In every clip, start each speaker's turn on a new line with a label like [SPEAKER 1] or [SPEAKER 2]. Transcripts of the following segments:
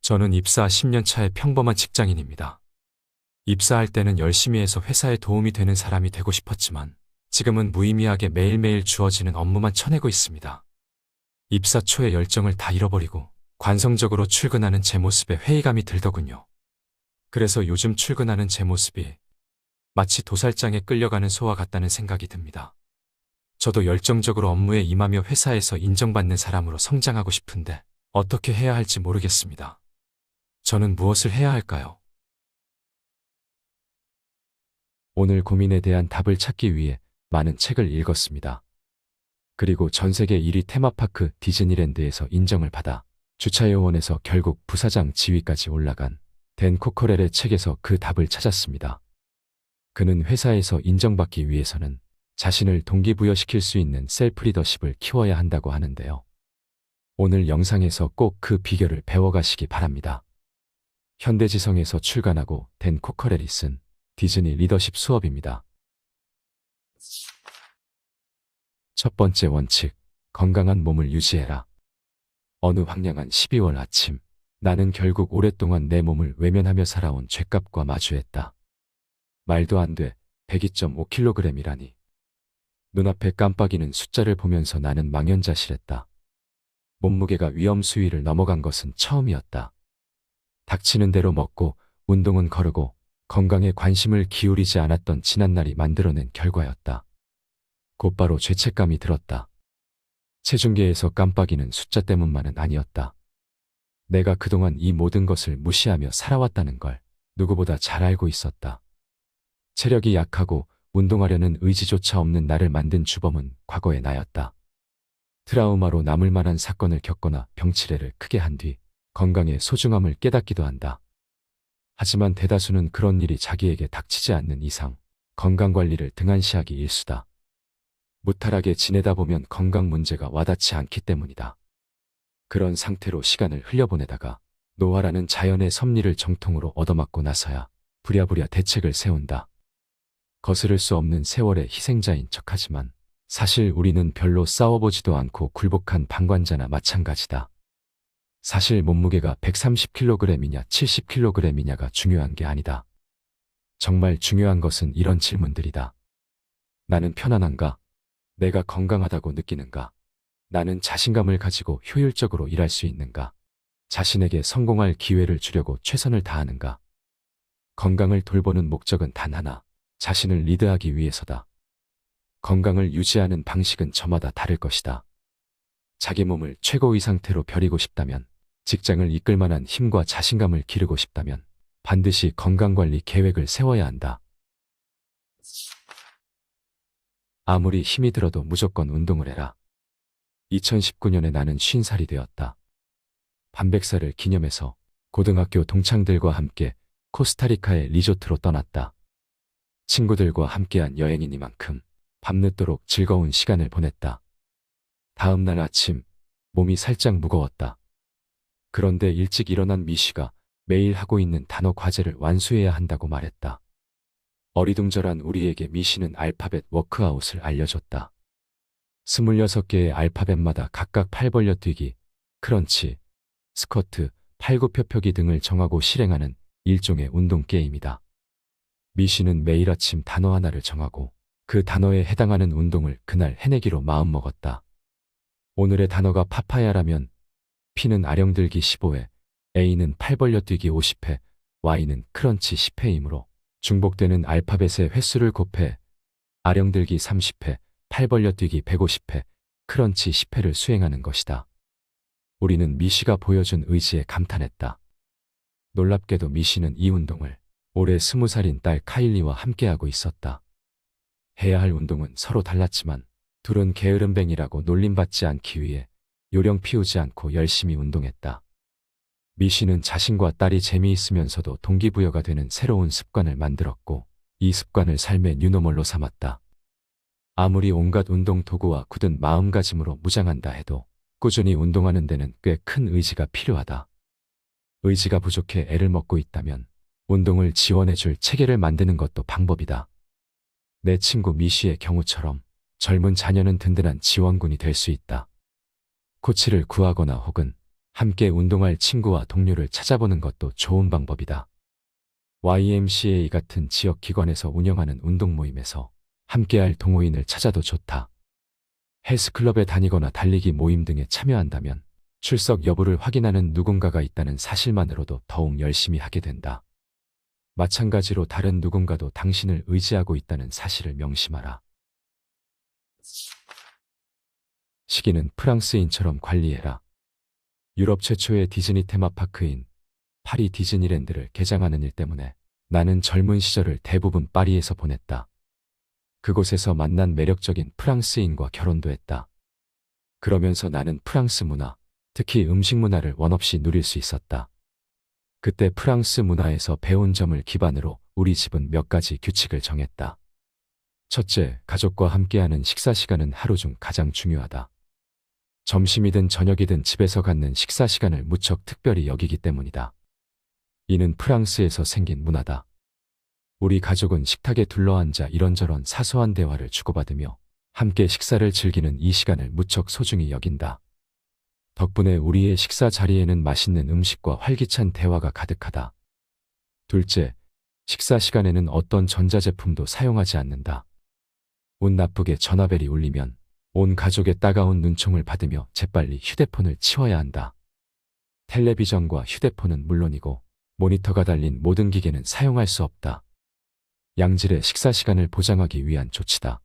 [SPEAKER 1] 저는 입사 10년 차의 평범한 직장인입니다. 입사할 때는 열심히 해서 회사에 도움이 되는 사람이 되고 싶었지만 지금은 무의미하게 매일매일 주어지는 업무만 쳐내고 있습니다. 입사 초의 열정을 다 잃어버리고 관성적으로 출근하는 제 모습에 회의감이 들더군요. 그래서 요즘 출근하는 제 모습이 마치 도살장에 끌려가는 소와 같다는 생각이 듭니다. 저도 열정적으로 업무에 임하며 회사에서 인정받는 사람으로 성장하고 싶은데 어떻게 해야 할지 모르겠습니다. 저는 무엇을 해야 할까요?
[SPEAKER 2] 오늘 고민에 대한 답을 찾기 위해 많은 책을 읽었습니다. 그리고 전 세계 1위 테마파크 디즈니랜드에서 인정을 받아 주차요원에서 결국 부사장 지위까지 올라간 댄 코커렐의 책에서 그 답을 찾았습니다. 그는 회사에서 인정받기 위해서는 자신을 동기부여시킬 수 있는 셀프 리더십을 키워야 한다고 하는데요. 오늘 영상에서 꼭 그 비결을 배워가시기 바랍니다. 현대지성에서 출간하고 댄 코커렐이 쓴 디즈니 리더십 수업입니다. 첫 번째 원칙, 건강한 몸을 유지해라. 어느 황량한 12월 아침, 나는 결국 오랫동안 내 몸을 외면하며 살아온 죗값과 마주했다. 말도 안 돼, 102.5kg이라니. 눈앞에 깜빡이는 숫자를 보면서 나는 망연자실했다. 몸무게가 위험 수위를 넘어간 것은 처음이었다. 닥치는 대로 먹고 운동은 거르고 건강에 관심을 기울이지 않았던 지난날이 만들어낸 결과였다. 곧바로 죄책감이 들었다. 체중계에서 깜빡이는 숫자 때문만은 아니었다. 내가 그동안 이 모든 것을 무시하며 살아왔다는 걸 누구보다 잘 알고 있었다. 체력이 약하고 운동하려는 의지조차 없는 나를 만든 주범은 과거의 나였다. 트라우마로 남을 만한 사건을 겪거나 병치레를 크게 한 뒤 건강의 소중함을 깨닫기도 한다. 하지만 대다수는 그런 일이 자기에게 닥치지 않는 이상 건강관리를 등한시하기 일쑤다. 무탈하게 지내다 보면 건강 문제가 와닿지 않기 때문이다. 그런 상태로 시간을 흘려보내다가 노화라는 자연의 섭리를 정통으로 얻어맞고 나서야 부랴부랴 대책을 세운다. 거스를 수 없는 세월의 희생자인 척하지만 사실 우리는 별로 싸워보지도 않고 굴복한 방관자나 마찬가지다. 사실 몸무게가 130kg이냐 70kg이냐가 중요한 게 아니다. 정말 중요한 것은 이런 질문들이다. 나는 편안한가? 내가 건강하다고 느끼는가? 나는 자신감을 가지고 효율적으로 일할 수 있는가? 자신에게 성공할 기회를 주려고 최선을 다하는가? 건강을 돌보는 목적은 단 하나, 자신을 리드하기 위해서다. 건강을 유지하는 방식은 저마다 다를 것이다. 자기 몸을 최고의 상태로 벼리고 싶다면, 직장을 이끌 만한 힘과 자신감을 기르고 싶다면 반드시 건강관리 계획을 세워야 한다. 아무리 힘이 들어도 무조건 운동을 해라. 2019년에 나는 50살이 되었다. 반백살을 기념해서 고등학교 동창들과 함께 코스타리카의 리조트로 떠났다. 친구들과 함께한 여행이니만큼 밤늦도록 즐거운 시간을 보냈다. 다음 날 아침 몸이 살짝 무거웠다. 그런데 일찍 일어난 미씨가 매일 하고 있는 단어 과제를 완수해야 한다고 말했다. 어리둥절한 우리에게 미씨는 알파벳 워크아웃을 알려줬다. 26개의 알파벳마다 각각 팔 벌려 뛰기, 크런치, 스쿼트, 팔굽혀펴기 등을 정하고 실행하는 일종의 운동 게임이다. 미씨는 매일 아침 단어 하나를 정하고 그 단어에 해당하는 운동을 그날 해내기로 마음먹었다. 오늘의 단어가 파파야라면 P는 아령들기 15회, A는 팔 벌려 뛰기 50회, Y는 크런치 10회이므로 중복되는 알파벳의 횟수를 곱해 아령들기 30회, 팔 벌려 뛰기 150회, 크런치 10회를 수행하는 것이다. 우리는 미씨가 보여준 의지에 감탄했다. 놀랍게도 미씨는 이 운동을 올해 20살인 딸 카일리와 함께하고 있었다. 해야 할 운동은 서로 달랐지만 둘은 게으름뱅이라고 놀림받지 않기 위해 요령 피우지 않고 열심히 운동했다. 미씨는 자신과 딸이 재미있으면서도 동기부여가 되는 새로운 습관을 만들었고 이 습관을 삶의 뉴노멀로 삼았다. 아무리 온갖 운동 도구와 굳은 마음가짐으로 무장한다 해도 꾸준히 운동하는 데는 꽤 큰 의지가 필요하다. 의지가 부족해 애를 먹고 있다면 운동을 지원해줄 체계를 만드는 것도 방법이다. 내 친구 미씨의 경우처럼 젊은 자녀는 든든한 지원군이 될 수 있다. 코치를 구하거나 혹은 함께 운동할 친구와 동료를 찾아보는 것도 좋은 방법이다. YMCA 같은 지역 기관에서 운영하는 운동 모임에서 함께할 동호인을 찾아도 좋다. 헬스클럽에 다니거나 달리기 모임 등에 참여한다면 출석 여부를 확인하는 누군가가 있다는 사실만으로도 더욱 열심히 하게 된다. 마찬가지로 다른 누군가도 당신을 의지하고 있다는 사실을 명심하라. 시기는 프랑스인처럼 관리해라. 유럽 최초의 디즈니 테마파크인 파리 디즈니랜드를 개장하는 일 때문에 나는 젊은 시절을 대부분 파리에서 보냈다. 그곳에서 만난 매력적인 프랑스인과 결혼도 했다. 그러면서 나는 프랑스 문화, 특히 음식 문화를 원없이 누릴 수 있었다. 그때 프랑스 문화에서 배운 점을 기반으로 우리 집은 몇 가지 규칙을 정했다. 첫째, 가족과 함께하는 식사 시간은 하루 중 가장 중요하다. 점심이든 저녁이든 집에서 갖는 식사 시간을 무척 특별히 여기기 때문이다. 이는 프랑스에서 생긴 문화다. 우리 가족은 식탁에 둘러앉아 이런저런 사소한 대화를 주고받으며 함께 식사를 즐기는 이 시간을 무척 소중히 여긴다. 덕분에 우리의 식사 자리에는 맛있는 음식과 활기찬 대화가 가득하다. 둘째, 식사 시간에는 어떤 전자제품도 사용하지 않는다. 운 나쁘게 전화벨이 울리면 온 가족의 따가운 눈총을 받으며 재빨리 휴대폰을 치워야 한다. 텔레비전과 휴대폰은 물론이고 모니터가 달린 모든 기계는 사용할 수 없다. 양질의 식사 시간을 보장하기 위한 조치다.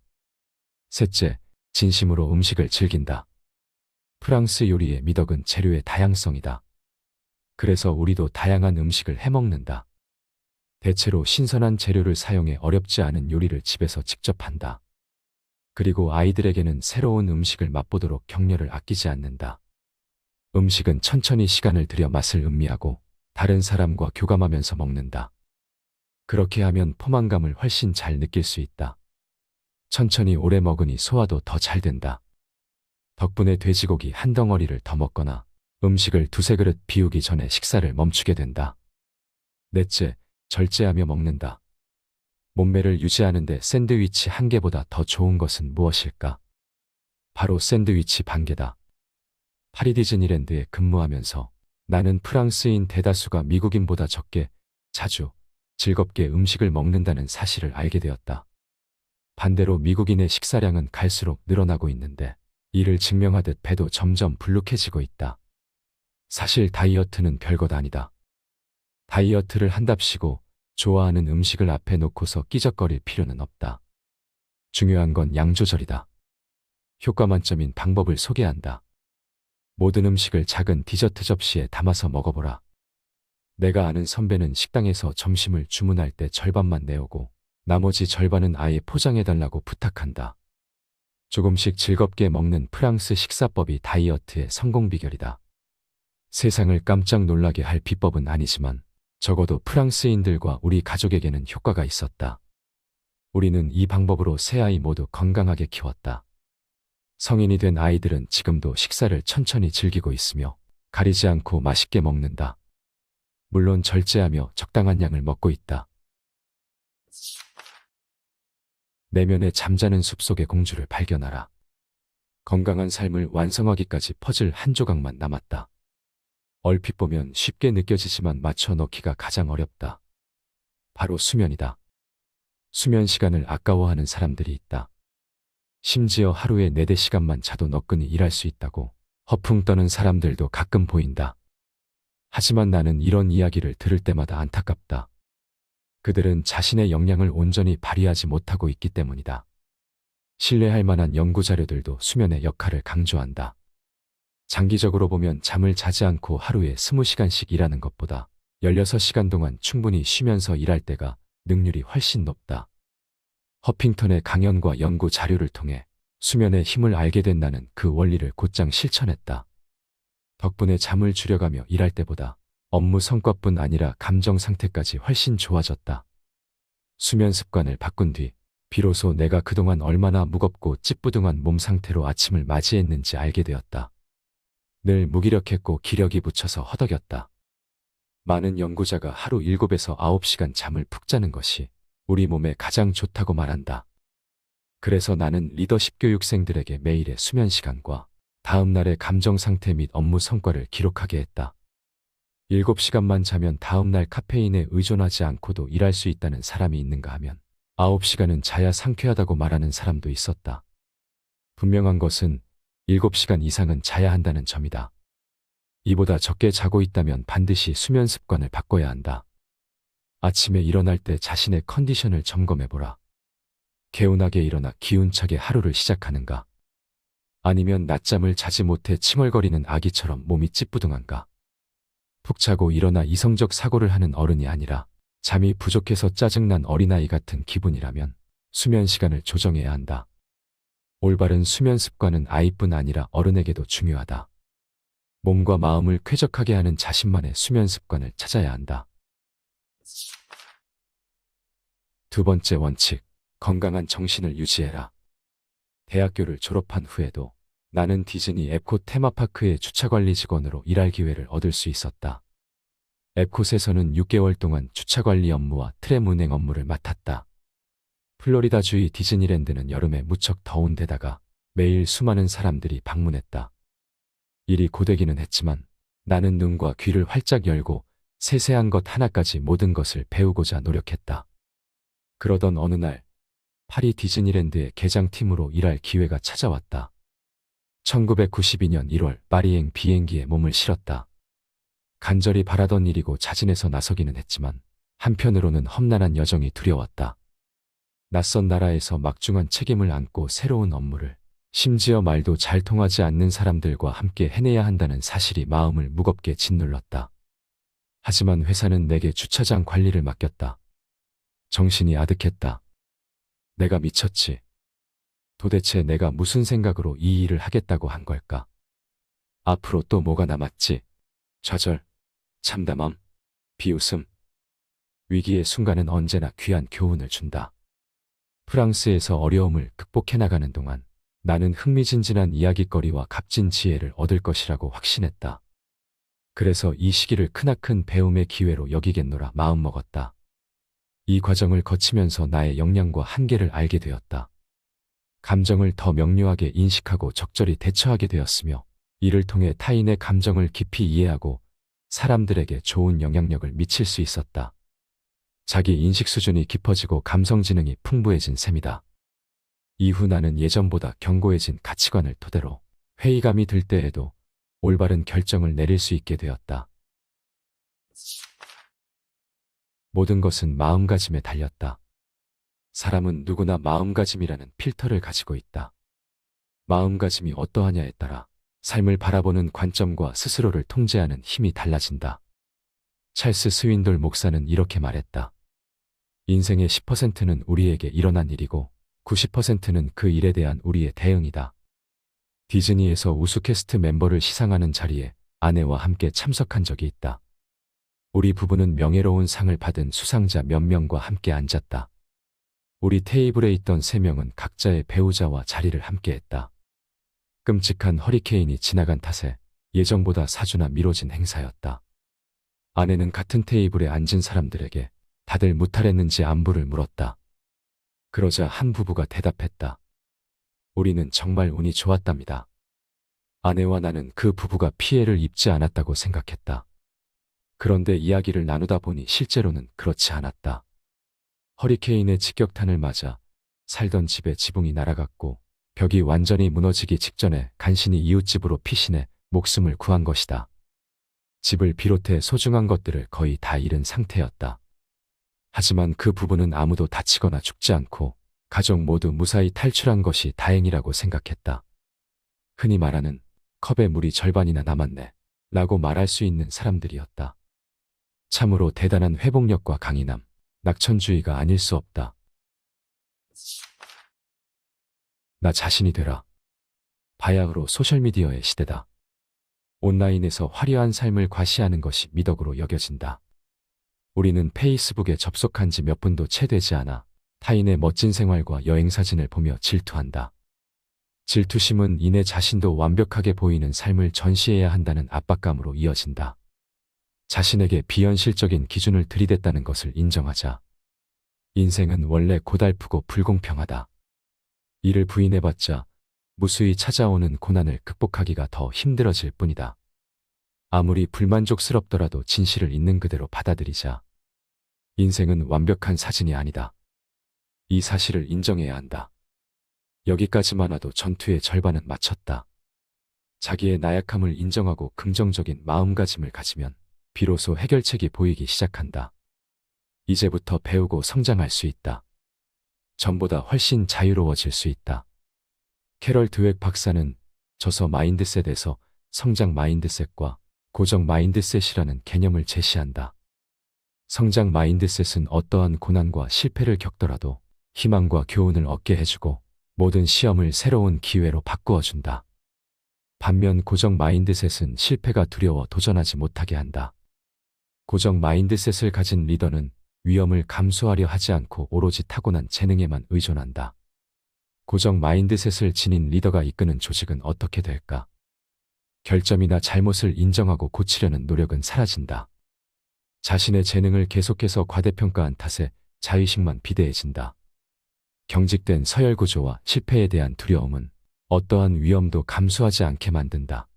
[SPEAKER 2] 셋째, 진심으로 음식을 즐긴다. 프랑스 요리의 미덕은 재료의 다양성이다. 그래서 우리도 다양한 음식을 해먹는다. 대체로 신선한 재료를 사용해 어렵지 않은 요리를 집에서 직접 한다. 그리고 아이들에게는 새로운 음식을 맛보도록 격려를 아끼지 않는다. 음식은 천천히 시간을 들여 맛을 음미하고 다른 사람과 교감하면서 먹는다. 그렇게 하면 포만감을 훨씬 잘 느낄 수 있다. 천천히 오래 먹으니 소화도 더 잘 된다. 덕분에 돼지고기 한 덩어리를 더 먹거나 음식을 두세 그릇 비우기 전에 식사를 멈추게 된다. 넷째, 절제하며 먹는다. 몸매를 유지하는데 샌드위치 한 개보다 더 좋은 것은 무엇일까? 바로 샌드위치 반 개다. 파리 디즈니랜드에 근무하면서 나는 프랑스인 대다수가 미국인보다 적게, 자주, 즐겁게 음식을 먹는다는 사실을 알게 되었다. 반대로 미국인의 식사량은 갈수록 늘어나고 있는데 이를 증명하듯 배도 점점 불룩해지고 있다. 사실 다이어트는 별것 아니다. 다이어트를 한답시고 좋아하는 음식을 앞에 놓고서 끼적거릴 필요는 없다. 중요한 건 양 조절이다. 효과 만점인 방법을 소개한다. 모든 음식을 작은 디저트 접시에 담아서 먹어보라. 내가 아는 선배는 식당에서 점심을 주문할 때 절반만 내오고 나머지 절반은 아예 포장해달라고 부탁한다. 조금씩 즐겁게 먹는 프랑스 식사법이 다이어트의 성공 비결이다. 세상을 깜짝 놀라게 할 비법은 아니지만 적어도 프랑스인들과 우리 가족에게는 효과가 있었다. 우리는 이 방법으로 세 아이 모두 건강하게 키웠다. 성인이 된 아이들은 지금도 식사를 천천히 즐기고 있으며 가리지 않고 맛있게 먹는다. 물론 절제하며 적당한 양을 먹고 있다. 내면의 잠자는 숲속의 공주를 발견하라. 건강한 삶을 완성하기까지 퍼즐 한 조각만 남았다. 얼핏 보면 쉽게 느껴지지만 맞춰 넣기가 가장 어렵다. 바로 수면이다. 수면 시간을 아까워하는 사람들이 있다. 심지어 하루에 4~5시간만 자도 너끈히 일할 수 있다고 허풍 떠는 사람들도 가끔 보인다. 하지만 나는 이런 이야기를 들을 때마다 안타깝다. 그들은 자신의 역량을 온전히 발휘하지 못하고 있기 때문이다. 신뢰할 만한 연구 자료들도 수면의 역할을 강조한다. 장기적으로 보면 잠을 자지 않고 하루에 20시간씩 일하는 것보다 16시간 동안 충분히 쉬면서 일할 때가 능률이 훨씬 높다. 허핑턴의 강연과 연구 자료를 통해 수면의 힘을 알게 된 나는 그 원리를 곧장 실천했다. 덕분에 잠을 줄여가며 일할 때보다 업무 성과뿐 아니라 감정 상태까지 훨씬 좋아졌다. 수면 습관을 바꾼 뒤 비로소 내가 그동안 얼마나 무겁고 찌뿌둥한 몸 상태로 아침을 맞이했는지 알게 되었다. 늘 무기력했고 기력이 붙여서 허덕였다. 많은 연구자가 하루 7에서 9시간 잠을 푹 자는 것이 우리 몸에 가장 좋다고 말한다. 그래서 나는 리더십 교육생들에게 매일의 수면 시간과 다음 날의 감정 상태 및 업무 성과를 기록하게 했다. 7시간만 자면 다음 날 카페인에 의존하지 않고도 일할 수 있다는 사람이 있는가 하면 9시간은 자야 상쾌하다고 말하는 사람도 있었다. 분명한 것은 7시간 이상은 자야 한다는 점이다. 이보다 적게 자고 있다면 반드시 수면 습관을 바꿔야 한다. 아침에 일어날 때 자신의 컨디션을 점검해보라. 개운하게 일어나 기운차게 하루를 시작하는가? 아니면 낮잠을 자지 못해 칭얼거리는 아기처럼 몸이 찌뿌둥한가? 푹 자고 일어나 이성적 사고를 하는 어른이 아니라 잠이 부족해서 짜증난 어린아이 같은 기분이라면 수면 시간을 조정해야 한다. 올바른 수면 습관은 아이뿐 아니라 어른에게도 중요하다. 몸과 마음을 쾌적하게 하는 자신만의 수면 습관을 찾아야 한다. 두 번째 원칙, 건강한 정신을 유지해라. 대학교를 졸업한 후에도 나는 디즈니 앱콧 테마파크의 주차관리 직원으로 일할 기회를 얻을 수 있었다. 앱콧에서는 6개월 동안 주차관리 업무와 트램 운행 업무를 맡았다. 플로리다주의 디즈니랜드는 여름에 무척 더운 데다가 매일 수많은 사람들이 방문했다. 일이 고되기는 했지만 나는 눈과 귀를 활짝 열고 세세한 것 하나까지 모든 것을 배우고자 노력했다. 그러던 어느 날 파리 디즈니랜드의 개장팀으로 일할 기회가 찾아왔다. 1992년 1월 파리행 비행기에 몸을 실었다. 간절히 바라던 일이고 자진해서 나서기는 했지만 한편으로는 험난한 여정이 두려웠다. 낯선 나라에서 막중한 책임을 안고 새로운 업무를, 심지어 말도 잘 통하지 않는 사람들과 함께 해내야 한다는 사실이 마음을 무겁게 짓눌렀다. 하지만 회사는 내게 주차장 관리를 맡겼다. 정신이 아득했다. 내가 미쳤지. 도대체 내가 무슨 생각으로 이 일을 하겠다고 한 걸까? 앞으로 또 뭐가 남았지? 좌절, 참담함, 비웃음. 위기의 순간은 언제나 귀한 교훈을 준다. 프랑스에서 어려움을 극복해 나가는 동안 나는 흥미진진한 이야깃거리와 값진 지혜를 얻을 것이라고 확신했다. 그래서 이 시기를 크나큰 배움의 기회로 여기겠노라 마음먹었다. 이 과정을 거치면서 나의 역량과 한계를 알게 되었다. 감정을 더 명료하게 인식하고 적절히 대처하게 되었으며 이를 통해 타인의 감정을 깊이 이해하고 사람들에게 좋은 영향력을 미칠 수 있었다. 자기 인식 수준이 깊어지고 감성 지능이 풍부해진 셈이다. 이후 나는 예전보다 견고해진 가치관을 토대로 회의감이 들 때에도 올바른 결정을 내릴 수 있게 되었다. 모든 것은 마음가짐에 달렸다. 사람은 누구나 마음가짐이라는 필터를 가지고 있다. 마음가짐이 어떠하냐에 따라 삶을 바라보는 관점과 스스로를 통제하는 힘이 달라진다. 찰스 스윈돌 목사는 이렇게 말했다. 인생의 10%는 우리에게 일어난 일이고 90%는 그 일에 대한 우리의 대응이다. 디즈니에서 우수캐스트 멤버를 시상하는 자리에 아내와 함께 참석한 적이 있다. 우리 부부는 명예로운 상을 받은 수상자 몇 명과 함께 앉았다. 우리 테이블에 있던 3명은 각자의 배우자와 자리를 함께했다. 끔찍한 허리케인이 지나간 탓에 예정보다 4주나 미뤄진 행사였다. 아내는 같은 테이블에 앉은 사람들에게 다들 무탈했는지 안부를 물었다. 그러자 한 부부가 대답했다. 우리는 정말 운이 좋았답니다. 아내와 나는 그 부부가 피해를 입지 않았다고 생각했다. 그런데 이야기를 나누다 보니 실제로는 그렇지 않았다. 허리케인의 직격탄을 맞아 살던 집에 지붕이 날아갔고 벽이 완전히 무너지기 직전에 간신히 이웃집으로 피신해 목숨을 구한 것이다. 집을 비롯해 소중한 것들을 거의 다 잃은 상태였다. 하지만 그 부부는 아무도 다치거나 죽지 않고 가족 모두 무사히 탈출한 것이 다행이라고 생각했다. 흔히 말하는 컵에 물이 절반이나 남았네 라고 말할 수 있는 사람들이었다. 참으로 대단한 회복력과 강인함, 낙천주의가 아닐 수 없다. 나 자신이 되라. 바야흐로 소셜미디어의 시대다. 온라인에서 화려한 삶을 과시하는 것이 미덕으로 여겨진다. 우리는 페이스북에 접속한 지 몇 분도 채 되지 않아 타인의 멋진 생활과 여행 사진을 보며 질투한다. 질투심은 이내 자신도 완벽하게 보이는 삶을 전시해야 한다는 압박감으로 이어진다. 자신에게 비현실적인 기준을 들이댔다는 것을 인정하자. 인생은 원래 고달프고 불공평하다. 이를 부인해봤자 무수히 찾아오는 고난을 극복하기가 더 힘들어질 뿐이다. 아무리 불만족스럽더라도 진실을 있는 그대로 받아들이자. 인생은 완벽한 사진이 아니다. 이 사실을 인정해야 한다. 여기까지만 와도 전투의 절반은 마쳤다. 자기의 나약함을 인정하고 긍정적인 마음가짐을 가지면 비로소 해결책이 보이기 시작한다. 이제부터 배우고 성장할 수 있다. 전보다 훨씬 자유로워질 수 있다. 캐럴 드웩 박사는 저서 마인드셋에서 성장 마인드셋과 고정 마인드셋이라는 개념을 제시한다. 성장 마인드셋은 어떠한 고난과 실패를 겪더라도 희망과 교훈을 얻게 해주고 모든 시험을 새로운 기회로 바꾸어준다. 반면 고정 마인드셋은 실패가 두려워 도전하지 못하게 한다. 고정 마인드셋을 가진 리더는 위험을 감수하려 하지 않고 오로지 타고난 재능에만 의존한다. 고정 마인드셋을 지닌 리더가 이끄는 조직은 어떻게 될까? 결점이나 잘못을 인정하고 고치려는 노력은 사라진다. 자신의 재능을 계속해서 과대평가한 탓에 자의식만 비대해진다. 경직된 서열 구조와 실패에 대한 두려움은 어떠한 위험도 감수하지 않게 만든다.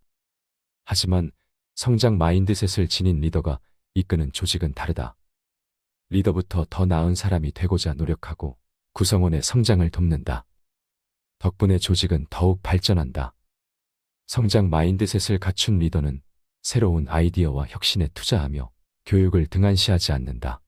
[SPEAKER 2] 하지만 성장 마인드셋을 지닌 리더가 이끄는 조직은 다르다. 리더부터 더 나은 사람이 되고자 노력하고 구성원의 성장을 돕는다. 덕분에 조직은 더욱 발전한다. 성장 마인드셋을 갖춘 리더는 새로운 아이디어와 혁신에 투자하며 교육을 등한시하지 않는다.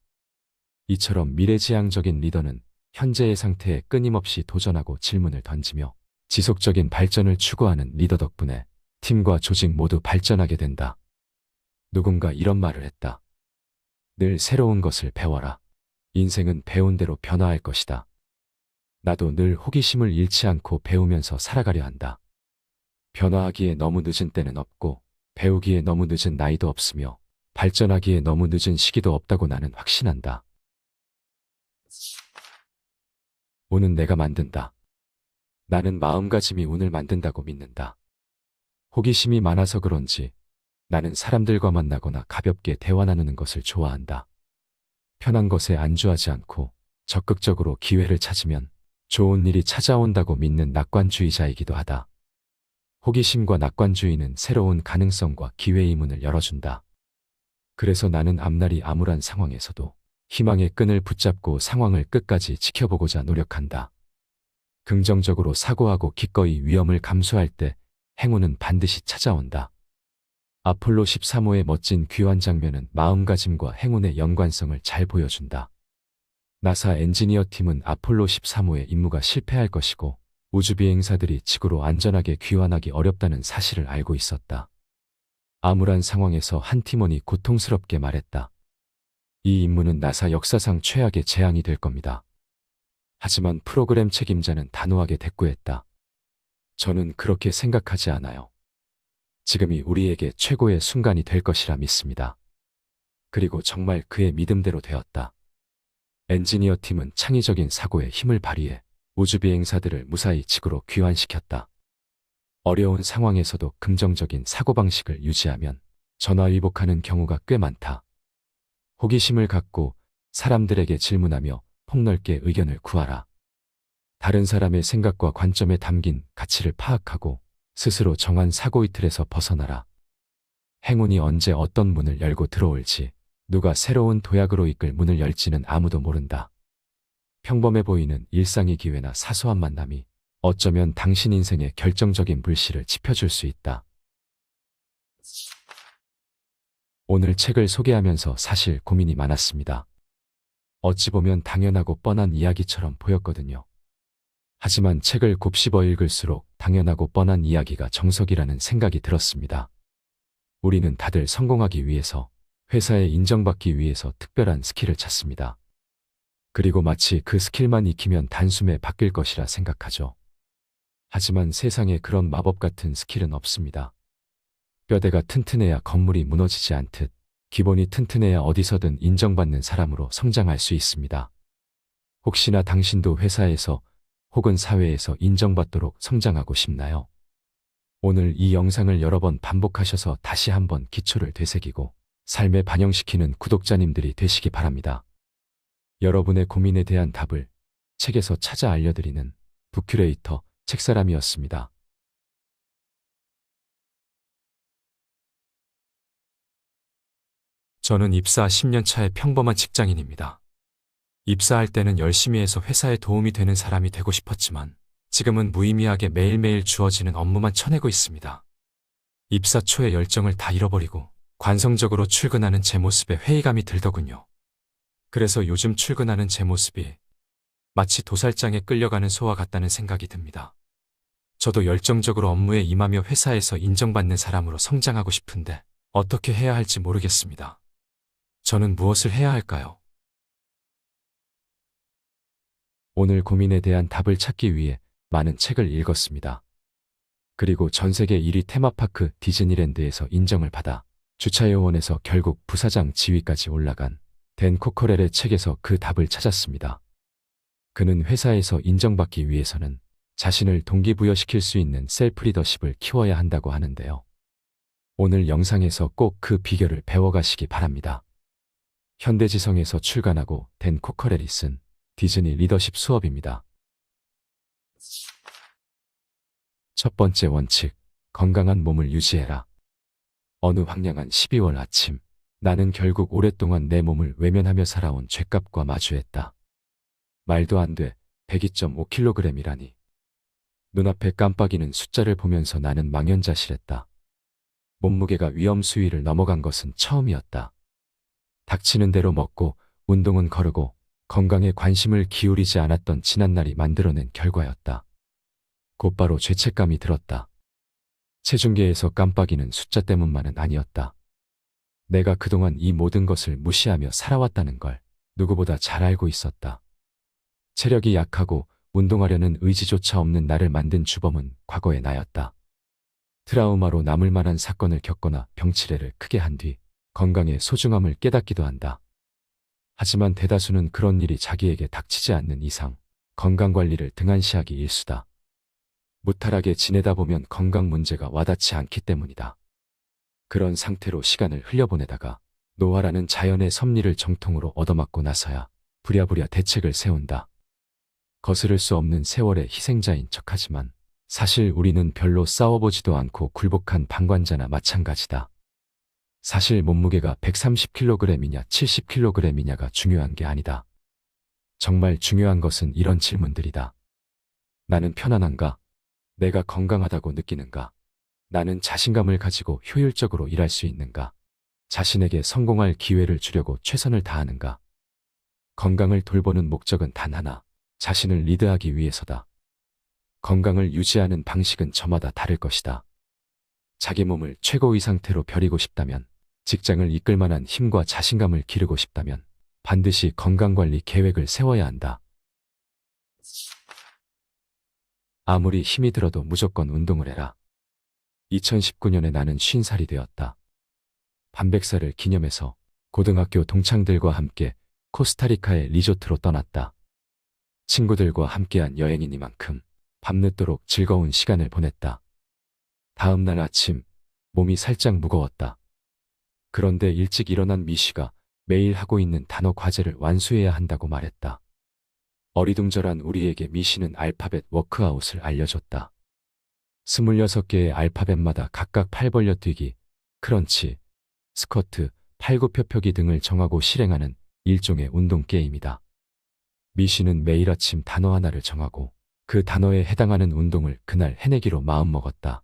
[SPEAKER 2] 이처럼 미래지향적인 리더는 현재의 상태에 끊임없이 도전하고 질문을 던지며 지속적인 발전을 추구하는 리더 덕분에 팀과 조직 모두 발전하게 된다. 누군가 이런 말을 했다. 늘 새로운 것을 배워라. 인생은 배운 대로 변화할 것이다. 나도 늘 호기심을 잃지 않고 배우면서 살아가려 한다. 변화하기에 너무 늦은 때는 없고 배우기에 너무 늦은 나이도 없으며 발전하기에 너무 늦은 시기도 없다고 나는 확신한다. 운은 내가 만든다. 나는 마음가짐이 운을 만든다고 믿는다. 호기심이 많아서 그런지 나는 사람들과 만나거나 가볍게 대화 나누는 것을 좋아한다. 편한 것에 안주하지 않고 적극적으로 기회를 찾으면 좋은 일이 찾아온다고 믿는 낙관주의자이기도 하다. 호기심과 낙관주의는 새로운 가능성과 기회의 문을 열어준다. 그래서 나는 앞날이 암울한 상황에서도 희망의 끈을 붙잡고 상황을 끝까지 지켜보고자 노력한다. 긍정적으로 사고하고 기꺼이 위험을 감수할 때 행운은 반드시 찾아온다. 아폴로 13호의 멋진 귀환 장면은 마음가짐과 행운의 연관성을 잘 보여준다. 나사 엔지니어 팀은 아폴로 13호의 임무가 실패할 것이고 우주비행사들이 지구로 안전하게 귀환하기 어렵다는 사실을 알고 있었다. 암울한 상황에서 한 팀원이 고통스럽게 말했다. 이 임무는 나사 역사상 최악의 재앙이 될 겁니다. 하지만 프로그램 책임자는 단호하게 대꾸했다. 저는 그렇게 생각하지 않아요. 지금이 우리에게 최고의 순간이 될 것이라 믿습니다. 그리고 정말 그의 믿음대로 되었다. 엔지니어 팀은 창의적인 사고에 힘을 발휘해 우주비행사들을 무사히 지구로 귀환시켰다. 어려운 상황에서도 긍정적인 사고방식을 유지하면 전화위복하는 경우가 꽤 많다. 호기심을 갖고 사람들에게 질문하며 폭넓게 의견을 구하라. 다른 사람의 생각과 관점에 담긴 가치를 파악하고 스스로 정한 사고 이틀에서 벗어나라. 행운이 언제 어떤 문을 열고 들어올지, 누가 새로운 도약으로 이끌 문을 열지는 아무도 모른다. 평범해 보이는 일상의 기회나 사소한 만남이 어쩌면 당신 인생의 결정적인 불씨를 지펴줄 수 있다. 오늘 책을 소개하면서 사실 고민이 많았습니다. 어찌 보면 당연하고 뻔한 이야기처럼 보였거든요. 하지만 책을 곱씹어 읽을수록 당연하고 뻔한 이야기가 정석이라는 생각이 들었습니다. 우리는 다들 성공하기 위해서, 회사에 인정받기 위해서 특별한 스킬을 찾습니다. 그리고 마치 그 스킬만 익히면 단숨에 바뀔 것이라 생각하죠. 하지만 세상에 그런 마법 같은 스킬은 없습니다. 뼈대가 튼튼해야 건물이 무너지지 않듯 기본이 튼튼해야 어디서든 인정받는 사람으로 성장할 수 있습니다. 혹시나 당신도 회사에서 혹은 사회에서 인정받도록 성장하고 싶나요? 오늘 이 영상을 여러 번 반복하셔서 다시 한번 기초를 되새기고 삶에 반영시키는 구독자님들이 되시기 바랍니다. 여러분의 고민에 대한 답을 책에서 찾아 알려드리는 북큐레이터 책사람이었습니다.
[SPEAKER 1] 저는 입사 10년 차의 평범한 직장인입니다. 입사할 때는 열심히 해서 회사에 도움이 되는 사람이 되고 싶었지만 지금은 무의미하게 매일매일 주어지는 업무만 쳐내고 있습니다. 입사 초의 열정을 다 잃어버리고 관성적으로 출근하는 제 모습에 회의감이 들더군요. 그래서 요즘 출근하는 제 모습이 마치 도살장에 끌려가는 소와 같다는 생각이 듭니다. 저도 열정적으로 업무에 임하며 회사에서 인정받는 사람으로 성장하고 싶은데 어떻게 해야 할지 모르겠습니다. 저는 무엇을 해야 할까요?
[SPEAKER 2] 오늘 고민에 대한 답을 찾기 위해 많은 책을 읽었습니다. 그리고 전 세계 1위 테마파크 디즈니랜드에서 인정을 받아 주차요원에서 결국 부사장 지위까지 올라간 댄 코커렐의 책에서 그 답을 찾았습니다. 그는 회사에서 인정받기 위해서는 자신을 동기부여시킬 수 있는 셀프 리더십을 키워야 한다고 하는데요. 오늘 영상에서 꼭 그 비결을 배워가시기 바랍니다. 현대지성에서 출간하고 댄 코커렐이 쓴 디즈니 리더십 수업입니다. 첫 번째 원칙, 건강한 몸을 유지해라. 어느 황량한 12월 아침, 나는 결국 오랫동안 내 몸을 외면하며 살아온 죗값과 마주했다. 말도 안 돼, 102.5kg이라니. 눈앞에 깜빡이는 숫자를 보면서 나는 망연자실했다. 몸무게가 위험 수위를 넘어간 것은 처음이었다. 닥치는 대로 먹고 운동은 거르고 건강에 관심을 기울이지 않았던 지난날이 만들어낸 결과였다. 곧바로 죄책감이 들었다. 체중계에서 깜빡이는 숫자 때문만은 아니었다. 내가 그동안 이 모든 것을 무시하며 살아왔다는 걸 누구보다 잘 알고 있었다. 체력이 약하고 운동하려는 의지조차 없는 나를 만든 주범은 과거의 나였다. 트라우마로 남을 만한 사건을 겪거나 병치레를 크게 한 뒤 건강의 소중함을 깨닫기도 한다. 하지만 대다수는 그런 일이 자기에게 닥치지 않는 이상 건강관리를 등한시하기 일쑤다. 무탈하게 지내다 보면 건강 문제가 와닿지 않기 때문이다. 그런 상태로 시간을 흘려보내다가 노화라는 자연의 섭리를 정통으로 얻어맞고 나서야 부랴부랴 대책을 세운다. 거스를 수 없는 세월의 희생자인 척하지만 사실 우리는 별로 싸워보지도 않고 굴복한 방관자나 마찬가지다. 사실 몸무게가 130kg이냐 70kg이냐가 중요한 게 아니다. 정말 중요한 것은 이런 질문들이다. 나는 편안한가? 내가 건강하다고 느끼는가? 나는 자신감을 가지고 효율적으로 일할 수 있는가? 자신에게 성공할 기회를 주려고 최선을 다하는가? 건강을 돌보는 목적은 단 하나, 자신을 리드하기 위해서다. 건강을 유지하는 방식은 저마다 다를 것이다. 자기 몸을 최고의 상태로 벼리고 싶다면, 직장을 이끌 만한 힘과 자신감을 기르고 싶다면 반드시 건강관리 계획을 세워야 한다. 아무리 힘이 들어도 무조건 운동을 해라. 2019년에 나는 50살이 되었다. 반백살을 기념해서 고등학교 동창들과 함께 코스타리카의 리조트로 떠났다. 친구들과 함께한 여행이니만큼 밤늦도록 즐거운 시간을 보냈다. 다음 날 아침 몸이 살짝 무거웠다. 그런데 일찍 일어난 미씨가 매일 하고 있는 단어 과제를 완수해야 한다고 말했다. 어리둥절한 우리에게 미씨는 알파벳 워크아웃을 알려줬다. 26개의 알파벳마다 각각 팔 벌려 뛰기, 크런치, 스쿼트, 팔굽혀펴기 등을 정하고 실행하는 일종의 운동 게임이다. 미씨는 매일 아침 단어 하나를 정하고 그 단어에 해당하는 운동을 그날 해내기로 마음먹었다.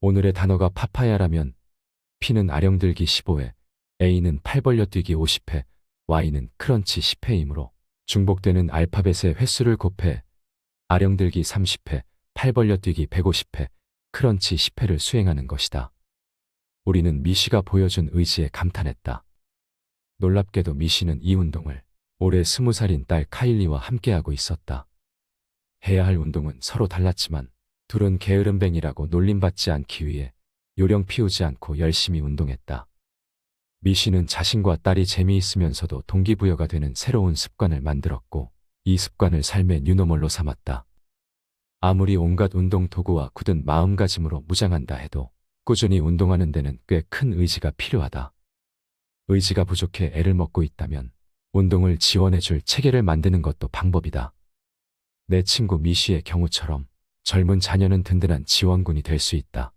[SPEAKER 2] 오늘의 단어가 파파야라면 P는 아령들기 15회, A는 팔 벌려 뛰기 50회, Y는 크런치 10회이므로 중복되는 알파벳의 횟수를 곱해 아령들기 30회, 팔 벌려 뛰기 150회, 크런치 10회를 수행하는 것이다. 우리는 미씨가 보여준 의지에 감탄했다. 놀랍게도 미씨는 이 운동을 올해 20살인 딸 카일리와 함께하고 있었다. 해야 할 운동은 서로 달랐지만 둘은 게으름뱅이라고 놀림받지 않기 위해 요령 피우지 않고 열심히 운동했다. 미씨는 자신과 딸이 재미있으면서도 동기부여가 되는 새로운 습관을 만들었고 이 습관을 삶의 뉴노멀로 삼았다. 아무리 온갖 운동 도구와 굳은 마음가짐으로 무장한다 해도 꾸준히 운동하는 데는 꽤 큰 의지가 필요하다. 의지가 부족해 애를 먹고 있다면 운동을 지원해줄 체계를 만드는 것도 방법이다. 내 친구 미씨의 경우처럼 젊은 자녀는 든든한 지원군이 될 수 있다.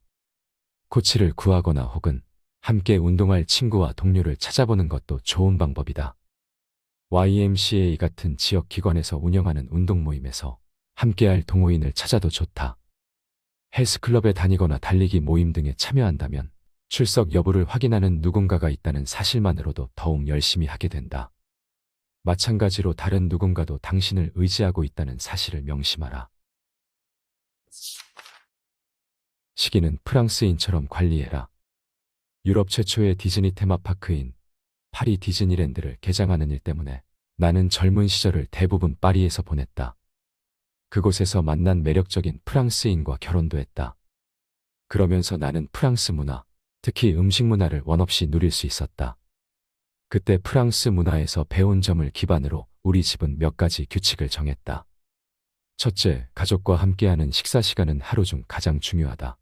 [SPEAKER 2] 코치를 구하거나 혹은 함께 운동할 친구와 동료를 찾아보는 것도 좋은 방법이다. YMCA 같은 지역 기관에서 운영하는 운동 모임에서 함께할 동호인을 찾아도 좋다. 헬스클럽에 다니거나 달리기 모임 등에 참여한다면 출석 여부를 확인하는 누군가가 있다는 사실만으로도 더욱 열심히 하게 된다. 마찬가지로 다른 누군가도 당신을 의지하고 있다는 사실을 명심하라. 시기는 프랑스인처럼 관리해라. 유럽 최초의 디즈니 테마파크인 파리 디즈니랜드를 개장하는 일 때문에 나는 젊은 시절을 대부분 파리에서 보냈다. 그곳에서 만난 매력적인 프랑스인과 결혼도 했다. 그러면서 나는 프랑스 문화, 특히 음식 문화를 원없이 누릴 수 있었다. 그때 프랑스 문화에서 배운 점을 기반으로 우리 집은 몇 가지 규칙을 정했다. 첫째, 가족과 함께하는 식사 시간은 하루 중 가장 중요하다.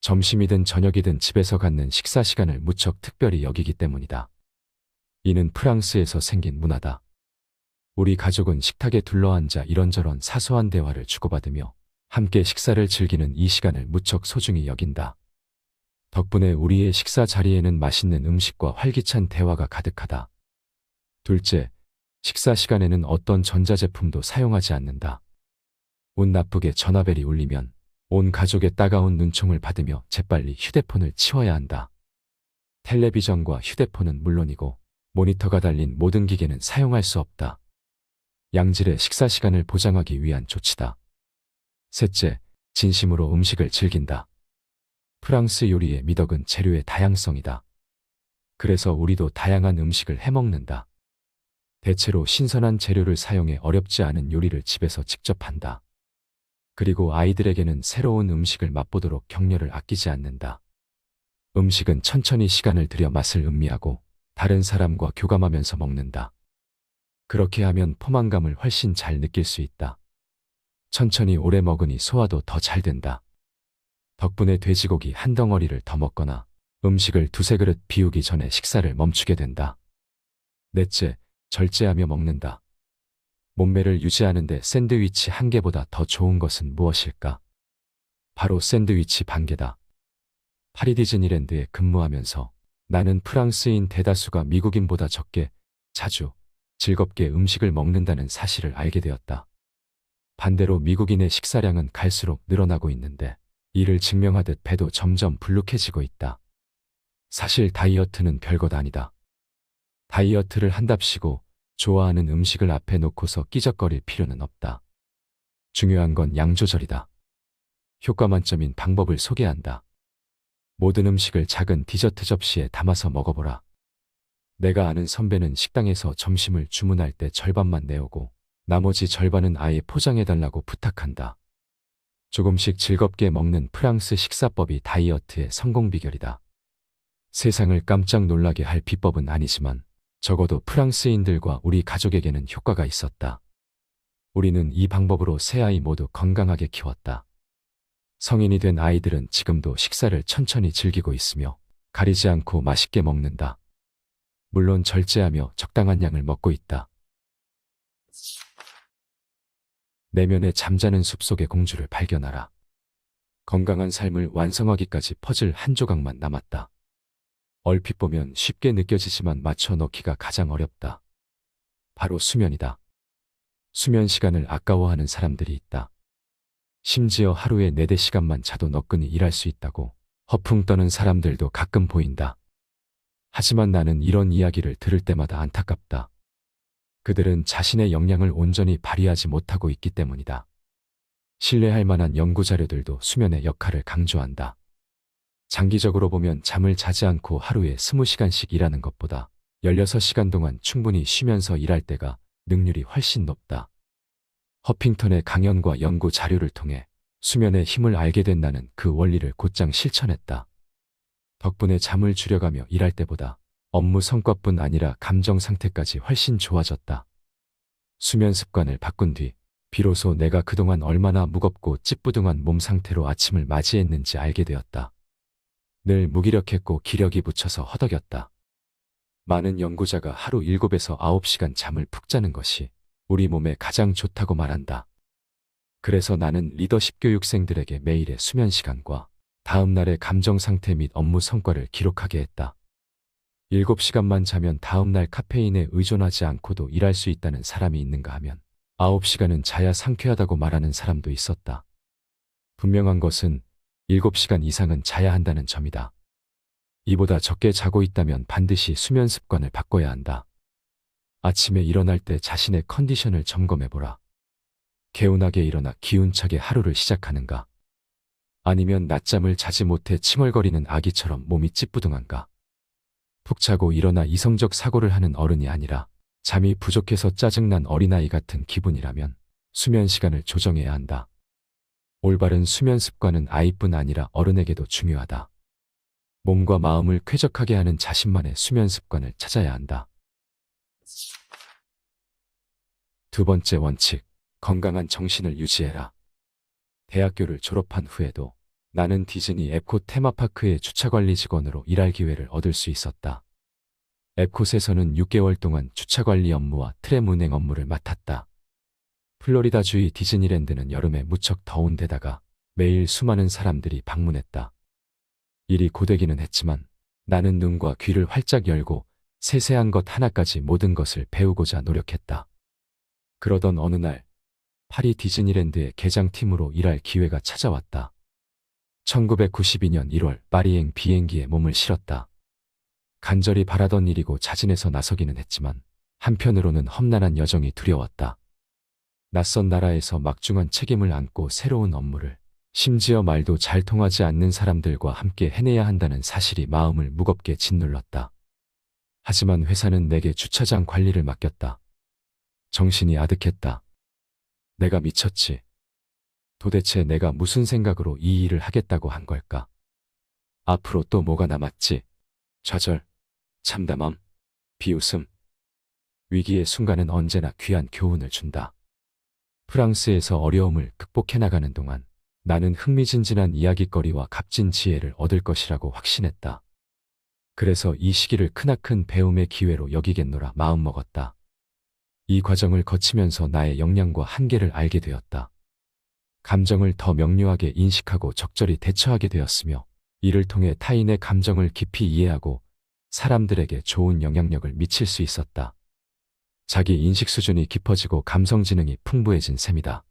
[SPEAKER 2] 점심이든 저녁이든 집에서 갖는 식사 시간을 무척 특별히 여기기 때문이다. 이는 프랑스에서 생긴 문화다. 우리 가족은 식탁에 둘러앉아 이런저런 사소한 대화를 주고받으며 함께 식사를 즐기는 이 시간을 무척 소중히 여긴다. 덕분에 우리의 식사 자리에는 맛있는 음식과 활기찬 대화가 가득하다. 둘째, 식사 시간에는 어떤 전자제품도 사용하지 않는다. 운 나쁘게 전화벨이 울리면 온 가족의 따가운 눈총을 받으며 재빨리 휴대폰을 치워야 한다. 텔레비전과 휴대폰은 물론이고 모니터가 달린 모든 기계는 사용할 수 없다. 양질의 식사 시간을 보장하기 위한 조치다. 셋째, 진심으로 음식을 즐긴다. 프랑스 요리의 미덕은 재료의 다양성이다. 그래서 우리도 다양한 음식을 해먹는다. 대체로 신선한 재료를 사용해 어렵지 않은 요리를 집에서 직접 한다. 그리고 아이들에게는 새로운 음식을 맛보도록 격려를 아끼지 않는다. 음식은 천천히 시간을 들여 맛을 음미하고 다른 사람과 교감하면서 먹는다. 그렇게 하면 포만감을 훨씬 잘 느낄 수 있다. 천천히 오래 먹으니 소화도 더 잘 된다. 덕분에 돼지고기 한 덩어리를 더 먹거나 음식을 두세 그릇 비우기 전에 식사를 멈추게 된다. 넷째, 절제하며 먹는다. 몸매를 유지하는데 샌드위치 한 개보다 더 좋은 것은 무엇일까? 바로 샌드위치 반 개다. 파리 디즈니랜드에 근무하면서 나는 프랑스인 대다수가 미국인보다 적게, 자주, 즐겁게 음식을 먹는다는 사실을 알게 되었다. 반대로 미국인의 식사량은 갈수록 늘어나고 있는데 이를 증명하듯 배도 점점 불룩해지고 있다. 사실 다이어트는 별것 아니다. 다이어트를 한답시고 좋아하는 음식을 앞에 놓고서 끼적거릴 필요는 없다. 중요한 건 양 조절이다. 효과 만점인 방법을 소개한다. 모든 음식을 작은 디저트 접시에 담아서 먹어보라. 내가 아는 선배는 식당에서 점심을 주문할 때 절반만 내오고 나머지 절반은 아예 포장해달라고 부탁한다. 조금씩 즐겁게 먹는 프랑스 식사법이 다이어트의 성공 비결이다. 세상을 깜짝 놀라게 할 비법은 아니지만 적어도 프랑스인들과 우리 가족에게는 효과가 있었다. 우리는 이 방법으로 세 아이 모두 건강하게 키웠다. 성인이 된 아이들은 지금도 식사를 천천히 즐기고 있으며 가리지 않고 맛있게 먹는다. 물론 절제하며 적당한 양을 먹고 있다. 내면의 잠자는 숲속의 공주를 발견하라. 건강한 삶을 완성하기까지 퍼즐 한 조각만 남았다. 얼핏 보면 쉽게 느껴지지만 맞춰 넣기가 가장 어렵다. 바로 수면이다. 수면 시간을 아까워하는 사람들이 있다. 심지어 하루에 4~5시간만 자도 너끈히 일할 수 있다고 허풍 떠는 사람들도 가끔 보인다. 하지만 나는 이런 이야기를 들을 때마다 안타깝다. 그들은 자신의 역량을 온전히 발휘하지 못하고 있기 때문이다. 신뢰할 만한 연구 자료들도 수면의 역할을 강조한다. 장기적으로 보면 잠을 자지 않고 하루에 20시간씩 일하는 것보다 16시간 동안 충분히 쉬면서 일할 때가 능률이 훨씬 높다. 허핑턴의 강연과 연구 자료를 통해 수면의 힘을 알게 된 나는 그 원리를 곧장 실천했다. 덕분에 잠을 줄여가며 일할 때보다 업무 성과뿐 아니라 감정 상태까지 훨씬 좋아졌다. 수면 습관을 바꾼 뒤 비로소 내가 그동안 얼마나 무겁고 찌뿌둥한 몸 상태로 아침을 맞이했는지 알게 되었다. 늘 무기력했고 기력이 붙여서 허덕였다. 많은 연구자가 하루 7에서 9시간 잠을 푹 자는 것이 우리 몸에 가장 좋다고 말한다. 그래서 나는 리더십 교육생들에게 매일의 수면 시간과 다음 날의 감정 상태 및 업무 성과를 기록하게 했다. 7시간만 자면 다음 날 카페인에 의존하지 않고도 일할 수 있다는 사람이 있는가 하면 9시간은 자야 상쾌하다고 말하는 사람도 있었다. 분명한 것은 7시간 이상은 자야 한다는 점이다. 이보다 적게 자고 있다면 반드시 수면 습관을 바꿔야 한다. 아침에 일어날 때 자신의 컨디션을 점검해보라. 개운하게 일어나 기운차게 하루를 시작하는가? 아니면 낮잠을 자지 못해 칭얼거리는 아기처럼 몸이 찌뿌둥한가? 푹 자고 일어나 이성적 사고를 하는 어른이 아니라 잠이 부족해서 짜증난 어린아이 같은 기분이라면 수면 시간을 조정해야 한다. 올바른 수면 습관은 아이뿐 아니라 어른에게도 중요하다. 몸과 마음을 쾌적하게 하는 자신만의 수면 습관을 찾아야 한다. 두 번째 원칙, 건강한 정신을 유지해라. 대학교를 졸업한 후에도 나는 디즈니 앱콧 테마파크의 주차관리 직원으로 일할 기회를 얻을 수 있었다. 앱콧에서는 6개월 동안 주차관리 업무와 트램 운행 업무를 맡았다. 플로리다주의 디즈니랜드는 여름에 무척 더운 데다가 매일 수많은 사람들이 방문했다. 일이 고되기는 했지만 나는 눈과 귀를 활짝 열고 세세한 것 하나까지 모든 것을 배우고자 노력했다. 그러던 어느 날 파리 디즈니랜드의 개장팀으로 일할 기회가 찾아왔다. 1992년 1월 파리행 비행기에 몸을 실었다. 간절히 바라던 일이고 자진해서 나서기는 했지만 한편으로는 험난한 여정이 두려웠다. 낯선 나라에서 막중한 책임을 안고 새로운 업무를, 심지어 말도 잘 통하지 않는 사람들과 함께 해내야 한다는 사실이 마음을 무겁게 짓눌렀다. 하지만 회사는 내게 주차장 관리를 맡겼다. 정신이 아득했다. 내가 미쳤지. 도대체 내가 무슨 생각으로 이 일을 하겠다고 한 걸까? 앞으로 또 뭐가 남았지? 좌절, 참담함, 비웃음. 위기의 순간은 언제나 귀한 교훈을 준다. 프랑스에서 어려움을 극복해 나가는 동안 나는 흥미진진한 이야깃거리와 값진 지혜를 얻을 것이라고 확신했다. 그래서 이 시기를 크나큰 배움의 기회로 여기겠노라 마음먹었다. 이 과정을 거치면서 나의 역량과 한계를 알게 되었다. 감정을 더 명료하게 인식하고 적절히 대처하게 되었으며 이를 통해 타인의 감정을 깊이 이해하고 사람들에게 좋은 영향력을 미칠 수 있었다. 자기 인식 수준이 깊어지고 감성 지능이 풍부해진 셈이다.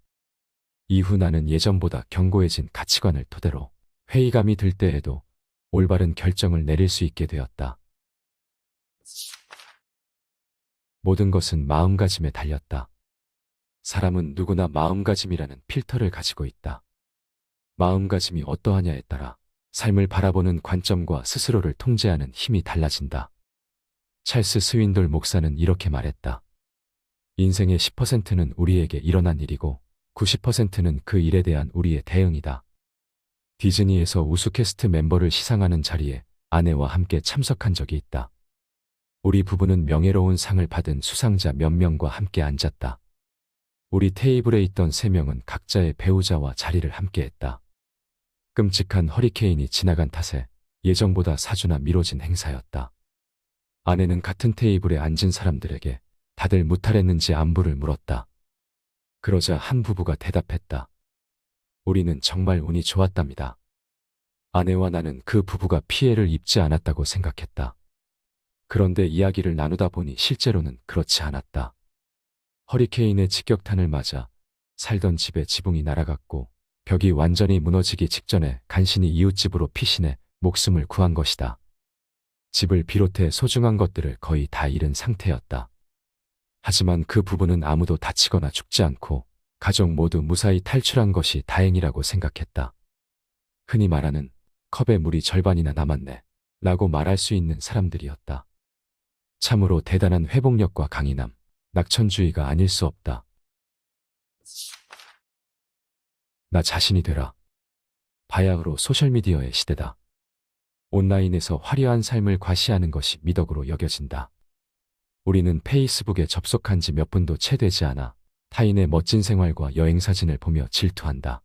[SPEAKER 2] 이후 나는 예전보다 견고해진 가치관을 토대로 회의감이 들 때에도 올바른 결정을 내릴 수 있게 되었다. 모든 것은 마음가짐에 달렸다. 사람은 누구나 마음가짐이라는 필터를 가지고 있다. 마음가짐이 어떠하냐에 따라 삶을 바라보는 관점과 스스로를 통제하는 힘이 달라진다. 찰스 스윈돌 목사는 이렇게 말했다. 인생의 10%는 우리에게 일어난 일이고 90%는 그 일에 대한 우리의 대응이다. 디즈니에서 우수캐스트 멤버를 시상하는 자리에 아내와 함께 참석한 적이 있다. 우리 부부는 명예로운 상을 받은 수상자 몇 명과 함께 앉았다. 우리 테이블에 있던 3명은 각자의 배우자와 자리를 함께했다. 끔찍한 허리케인이 지나간 탓에 예정보다 4주나 미뤄진 행사였다. 아내는 같은 테이블에 앉은 사람들에게 다들 무탈했는지 안부를 물었다. 그러자 한 부부가 대답했다. 우리는 정말 운이 좋았답니다. 아내와 나는 그 부부가 피해를 입지 않았다고 생각했다. 그런데 이야기를 나누다 보니 실제로는 그렇지 않았다. 허리케인의 직격탄을 맞아 살던 집에 지붕이 날아갔고 벽이 완전히 무너지기 직전에 간신히 이웃집으로 피신해 목숨을 구한 것이다. 집을 비롯해 소중한 것들을 거의 다 잃은 상태였다. 하지만 그 부부는 아무도 다치거나 죽지 않고 가족 모두 무사히 탈출한 것이 다행이라고 생각했다. 흔히 말하는 컵에 물이 절반이나 남았네 라고 말할 수 있는 사람들이었다. 참으로 대단한 회복력과 강인함, 낙천주의가 아닐 수 없다. 나 자신이 되라. 바야흐로 소셜미디어의 시대다. 온라인에서 화려한 삶을 과시하는 것이 미덕으로 여겨진다. 우리는 페이스북에 접속한 지 몇 분도 채 되지 않아 타인의 멋진 생활과 여행 사진을 보며 질투한다.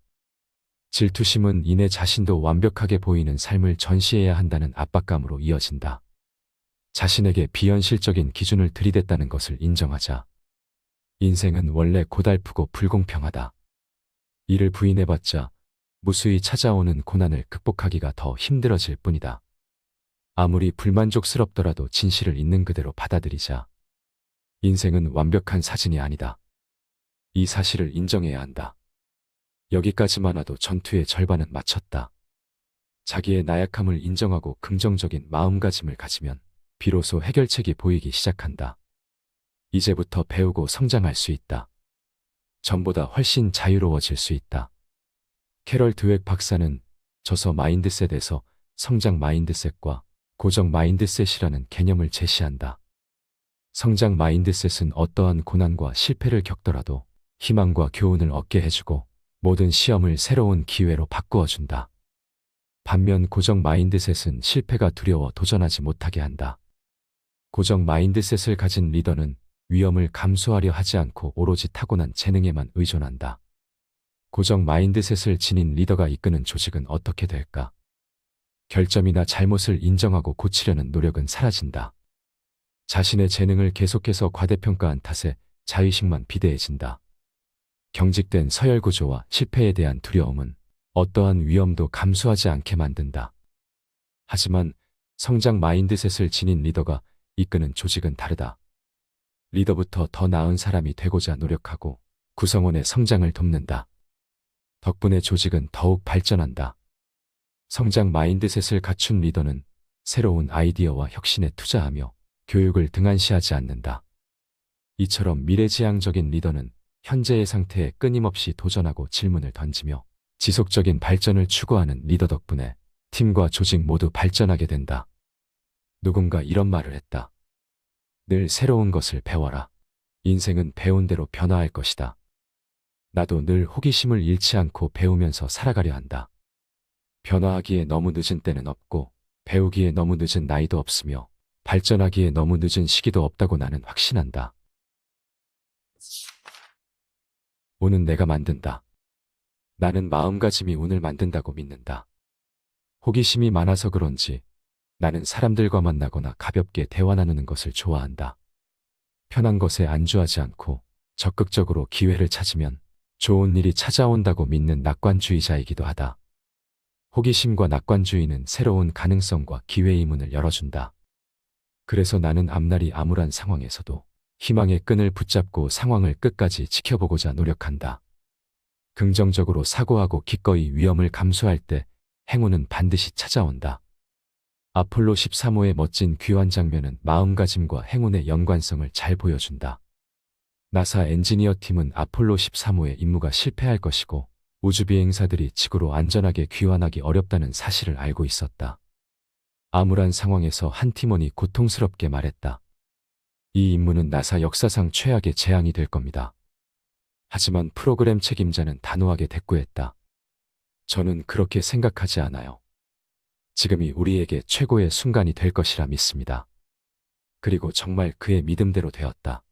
[SPEAKER 2] 질투심은 이내 자신도 완벽하게 보이는 삶을 전시해야 한다는 압박감으로 이어진다. 자신에게 비현실적인 기준을 들이댔다는 것을 인정하자. 인생은 원래 고달프고 불공평하다. 이를 부인해봤자 무수히 찾아오는 고난을 극복하기가 더 힘들어질 뿐이다. 아무리 불만족스럽더라도 진실을 있는 그대로 받아들이자. 인생은 완벽한 사진이 아니다. 이 사실을 인정해야 한다. 여기까지만 와도 전투의 절반은 마쳤다. 자기의 나약함을 인정하고 긍정적인 마음가짐을 가지면 비로소 해결책이 보이기 시작한다. 이제부터 배우고 성장할 수 있다. 전보다 훨씬 자유로워질 수 있다. 캐럴 드웩 박사는 저서 마인드셋에서 성장 마인드셋과 고정 마인드셋이라는 개념을 제시한다. 성장 마인드셋은 어떠한 고난과 실패를 겪더라도 희망과 교훈을 얻게 해주고 모든 시험을 새로운 기회로 바꾸어준다. 반면 고정 마인드셋은 실패가 두려워 도전하지 못하게 한다. 고정 마인드셋을 가진 리더는 위험을 감수하려 하지 않고 오로지 타고난 재능에만 의존한다. 고정 마인드셋을 지닌 리더가 이끄는 조직은 어떻게 될까? 결점이나 잘못을 인정하고 고치려는 노력은 사라진다. 자신의 재능을 계속해서 과대평가한 탓에 자의식만 비대해진다. 경직된 서열 구조와 실패에 대한 두려움은 어떠한 위험도 감수하지 않게 만든다. 하지만 성장 마인드셋을 지닌 리더가 이끄는 조직은 다르다. 리더부터 더 나은 사람이 되고자 노력하고 구성원의 성장을 돕는다. 덕분에 조직은 더욱 발전한다. 성장 마인드셋을 갖춘 리더는 새로운 아이디어와 혁신에 투자하며 교육을 등한시하지 않는다. 이처럼 미래지향적인 리더는 현재의 상태에 끊임없이 도전하고 질문을 던지며 지속적인 발전을 추구하는 리더 덕분에 팀과 조직 모두 발전하게 된다. 누군가 이런 말을 했다. 늘 새로운 것을 배워라. 인생은 배운 대로 변화할 것이다. 나도 늘 호기심을 잃지 않고 배우면서 살아가려 한다. 변화하기에 너무 늦은 때는 없고 배우기에 너무 늦은 나이도 없으며 발전하기에 너무 늦은 시기도 없다고 나는 확신한다. 운은 내가 만든다. 나는 마음가짐이 운을 만든다고 믿는다. 호기심이 많아서 그런지 나는 사람들과 만나거나 가볍게 대화 나누는 것을 좋아한다. 편한 것에 안주하지 않고 적극적으로 기회를 찾으면 좋은 일이 찾아온다고 믿는 낙관주의자이기도 하다. 호기심과 낙관주의는 새로운 가능성과 기회의 문을 열어준다. 그래서 나는 앞날이 암울한 상황에서도 희망의 끈을 붙잡고 상황을 끝까지 지켜보고자 노력한다. 긍정적으로 사고하고 기꺼이 위험을 감수할 때 행운은 반드시 찾아온다. 아폴로 13호의 멋진 귀환 장면은 마음가짐과 행운의 연관성을 잘 보여준다. 나사 엔지니어 팀은 아폴로 13호의 임무가 실패할 것이고 우주비행사들이 지구로 안전하게 귀환하기 어렵다는 사실을 알고 있었다. 암울한 상황에서 한 팀원이 고통스럽게 말했다. 이 임무는 나사 역사상 최악의 재앙이 될 겁니다. 하지만 프로그램 책임자는 단호하게 대꾸했다. 저는 그렇게 생각하지 않아요. 지금이 우리에게 최고의 순간이 될 것이라 믿습니다. 그리고 정말 그의 믿음대로 되었다.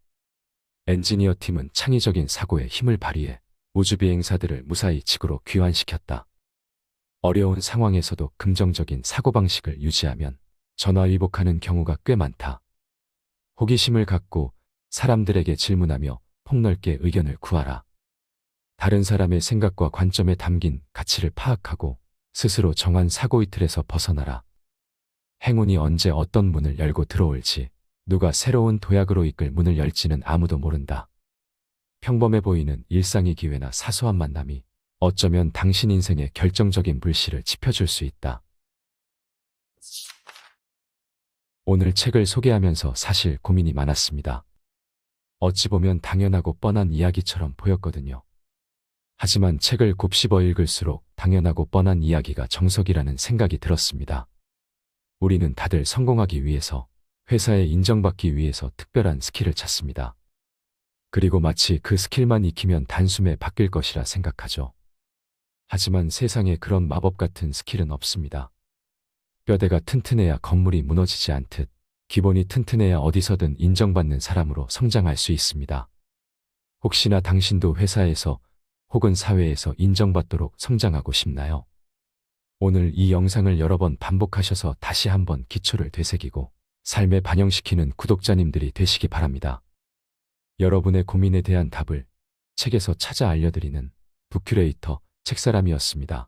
[SPEAKER 2] 엔지니어 팀은 창의적인 사고에 힘을 발휘해 우주비행사들을 무사히 지구로 귀환시켰다. 어려운 상황에서도 긍정적인 사고방식을 유지하면 전화위복하는 경우가 꽤 많다. 호기심을 갖고 사람들에게 질문하며 폭넓게 의견을 구하라. 다른 사람의 생각과 관점에 담긴 가치를 파악하고 스스로 정한 사고의 틀에서 벗어나라. 행운이 언제 어떤 문을 열고 들어올지, 누가 새로운 도약으로 이끌 문을 열지는 아무도 모른다. 평범해 보이는 일상의 기회나 사소한 만남이 어쩌면 당신 인생의 결정적인 불씨를 지펴줄 수 있다. 오늘 책을 소개하면서 사실 고민이 많았습니다. 어찌 보면 당연하고 뻔한 이야기처럼 보였거든요. 하지만 책을 곱씹어 읽을수록 당연하고 뻔한 이야기가 정석이라는 생각이 들었습니다. 우리는 다들 성공하기 위해서, 회사에 인정받기 위해서 특별한 스킬을 찾습니다. 그리고 마치 그 스킬만 익히면 단숨에 바뀔 것이라 생각하죠. 하지만 세상에 그런 마법 같은 스킬은 없습니다. 뼈대가 튼튼해야 건물이 무너지지 않듯 기본이 튼튼해야 어디서든 인정받는 사람으로 성장할 수 있습니다. 혹시나 당신도 회사에서 혹은 사회에서 인정받도록 성장하고 싶나요? 오늘 이 영상을 여러 번 반복하셔서 다시 한번 기초를 되새기고 삶에 반영시키는 구독자님들이 되시기 바랍니다. 여러분의 고민에 대한 답을 책에서 찾아 알려드리는 북큐레이터 책사람이었습니다.